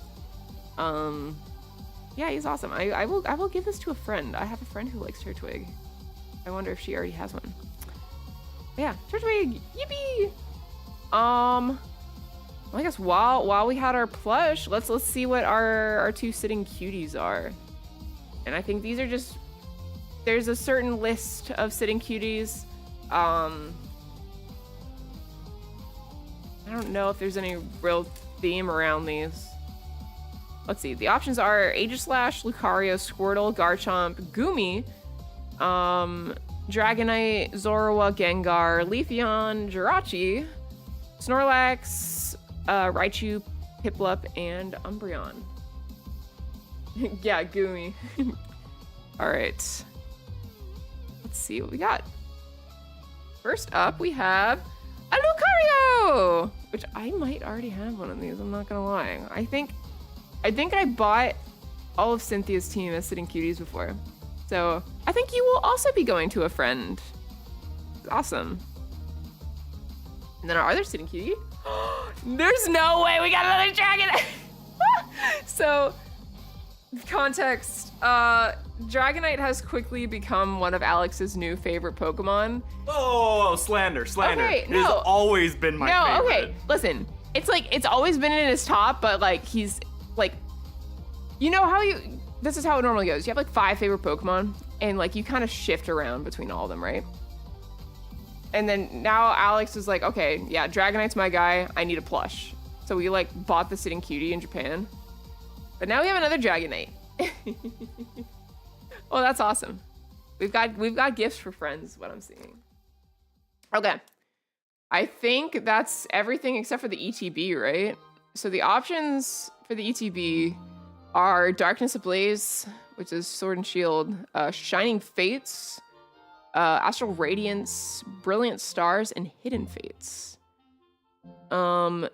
Yeah, he's awesome. I will give this to a friend. I have a friend who likes Turtwig. I wonder if she already has one. Yeah, Turtwig, yippee! Well, I guess while we had our plush, let's see what our 2 sitting cuties are. And I think these are just, there's a certain list of sitting cuties. I don't know if there's any real theme around these. Let's see. The options are Aegislash, Lucario, Squirtle, Garchomp, Goomy, Dragonite, Zorua, Gengar, Leafeon, Jirachi, Snorlax, Raichu, Piplup, and Umbreon. Yeah, Goomy. All right. Let's see what we got. First up, we have a Lucario, which I might already have one of these. I'm not gonna lie. I think I bought all of Cynthia's team as sitting cuties before. So I think you will also be going to a friend. Awesome. And then our other sitting cutie. There's no way we got another dragon. So, context, Dragonite has quickly become one of Alex's new favorite Pokemon. Oh, slander. Okay, It has always been my favorite. No, okay, listen. It's like, it's always been in his top, but like, he's like, you know how this is how it normally goes. You have like 5 favorite Pokemon, and like, you kind of shift around between all of them, right? And then now Alex is like, okay, yeah, Dragonite's my guy. I need a plush. So we like bought the sitting cutie in Japan. But now we have another Dragonite. Oh, that's awesome. We've got gifts for friends, what I'm seeing. Okay. I think that's everything except for the ETB, right? So the options for the ETB are Darkness Ablaze, which is Sword and Shield, Shining Fates, Astral Radiance, Brilliant Stars, and Hidden Fates. I'm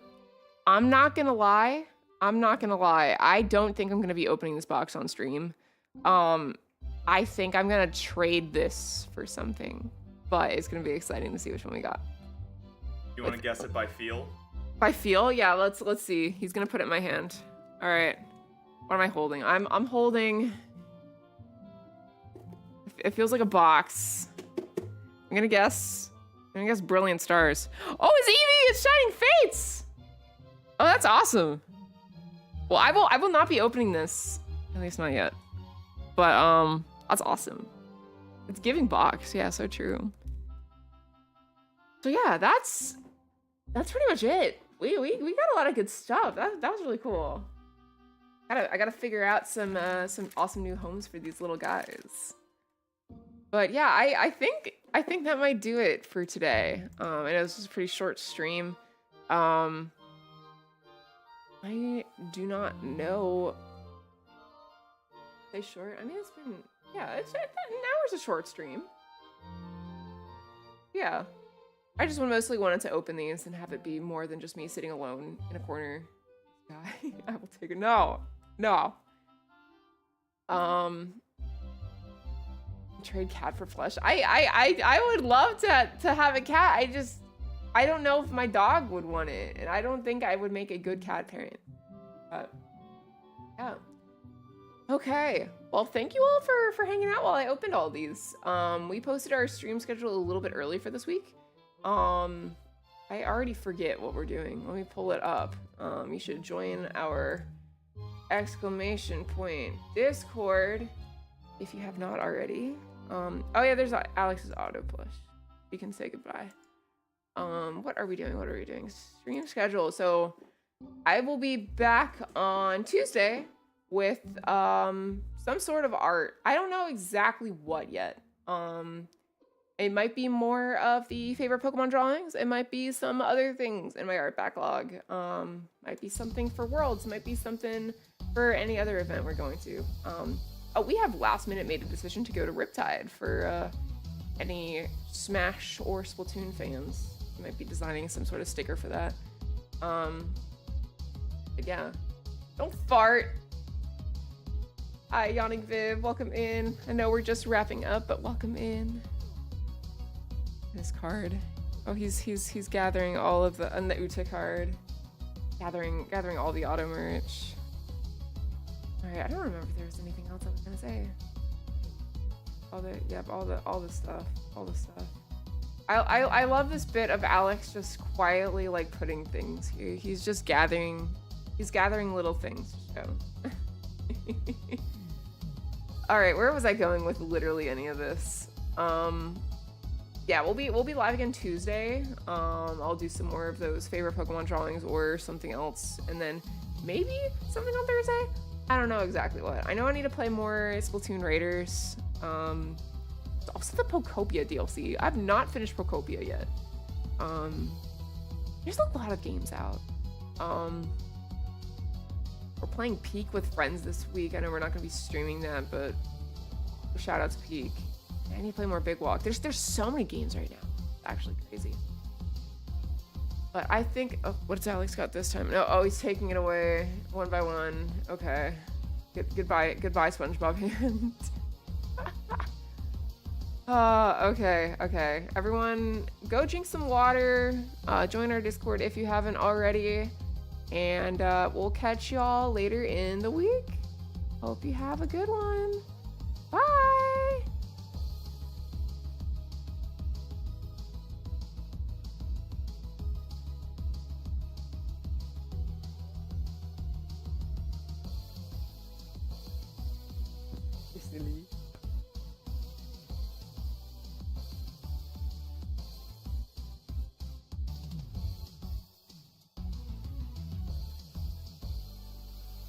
not gonna lie. I don't think I'm gonna be opening this box on stream. I think I'm gonna trade this for something, but it's gonna be exciting to see which one we got. You want to guess it by feel? By feel? Yeah, let's see. He's gonna put it in my hand. All right. What am I holding? I'm holding. It feels like a box. I'm gonna guess Brilliant Stars. Oh, it's Eevee! It's Shining Fates! Oh, that's awesome. Well, I will not be opening this. At least not yet. But that's awesome. It's giving box. Yeah, so true. So yeah, that's pretty much it. We got a lot of good stuff. That was really cool. I gotta figure out some awesome new homes for these little guys. But yeah, I think that might do it for today. I know this is a pretty short stream. I do not know. Say short? I mean, it's been, yeah, it's an hour's a short stream. Yeah. I just mostly wanted to open these and have it be more than just me sitting alone in a corner. Guy, I will take it. No. No. Trade cat for flesh. I would love to have a cat. I don't know if my dog would want it, and I don't think I would make a good cat parent. But yeah. Okay. Well, thank you all for hanging out while I opened all these. We posted our stream schedule a little bit early for this week. I already forget what we're doing. Let me pull it up. You should join our exclamation point Discord if you have not already. Oh yeah, there's Alex's auto push. We can say goodbye. What are we doing? What are we doing? Stream schedule. So I will be back on Tuesday with some sort of art. I don't know exactly what yet. It might be more of the favorite Pokemon drawings. It might be some other things in my art backlog. Might be something for Worlds. Might be something for any other event we're going to. Oh, we have last minute made a decision to go to Riptide for any Smash or Splatoon fans. We might be designing some sort of sticker for that. But yeah, don't fart. Hi, Yawning Viv, welcome in. I know we're just wrapping up, but welcome in. This card. Oh, he's gathering all of the, and the Uta card. Gathering all the auto merch. Alright, I don't remember if there was anything else I was gonna say. All the stuff. I love this bit of Alex just quietly like putting things here. He's just gathering little things to show. Alright, where was I going with literally any of this? Yeah, we'll be live again Tuesday. I'll do some more of those favorite Pokemon drawings or something else, and then maybe something on Thursday. I don't know exactly what. I know I need to play more Splatoon Raiders. Also the Pokopia DLC. I've not finished Pokopia yet. There's a lot of games out. We're playing Peak with friends this week. I know we're not gonna be streaming that, but shout out to Peak. I need to play more Big Walk. There's so many games right now. It's actually crazy. But I think, oh, what's Alex got this time? No, oh, he's taking it away one by one. Okay. Goodbye, SpongeBob hand. Okay. Everyone, go drink some water. Join our Discord if you haven't already. And we'll catch y'all later in the week. Hope you have a good one. Bye. Silly.